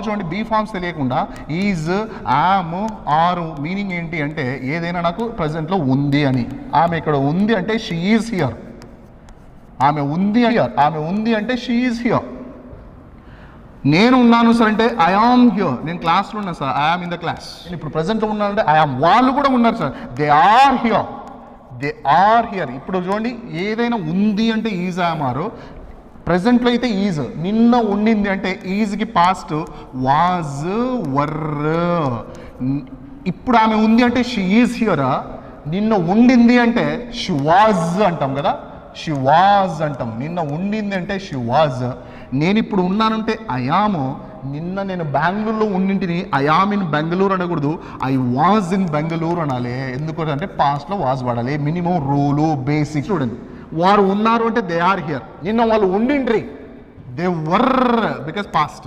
చూడండి, be forms తెలియకుండా is, yam, are meaning ఏంటి అంటే ఏదైనా నాకు ప్రజెంట్లో ఉంది అని. ఆమె ఇక్కడ ఉంది అంటే షీ ఈజ్ హియర్. ఆమె ఉంది హియర్, ఆమె ఉంది అంటే షీ ఈజ్ హియర్. నేను ఉన్నాను సార్ అంటే ఐ ఆమ్ హియర్. నేను క్లాస్లో ఉన్నాను sir, I am in the class. నేను ఇప్పుడు ప్రజెంట్లో ఉన్నానంటే ఐ ఆమ్. వాళ్ళు కూడా ఉన్నారు sir, they are here, they are here. ఇప్పుడు చూడండి, ఏదైనా ఉంది అంటే ఈజ్, యామ్, ఆర్. ప్రజెంట్లో అయితే ఈజ్. నిన్న ఉండింది అంటే ఈజ్కి పాస్ట్ వాజ్, వర్. ఇప్పుడు ఆమె ఉంది అంటే షీ ఈజ్ హియరా. నిన్న ఉండింది అంటే షీ వాజ్ అంటాం కదా, షీ వాజ్ అంటాం. నిన్న ఉండింది అంటే షీ వాజ్. నేను ఇప్పుడు ఉన్నానంటే అయాము. నిన్న నేను బెంగళూరులో ఉండింటిని ఐ ఆమ్ ఇన్ బెంగళూరు అనకూడదు, ఐ వాజ్ ఇన్ బెంగళూరు అనాలి. ఎందుకంటే పాస్ట్లో వాజ్ వాడాలి. Minimum rule, basic. చూడండి, వారు ఉన్నారు అంటే దే ఆర్ హియర్. నిన్న వాళ్ళు ఉండిండ్రి, దే వర్, బికాస్ పాస్ట్.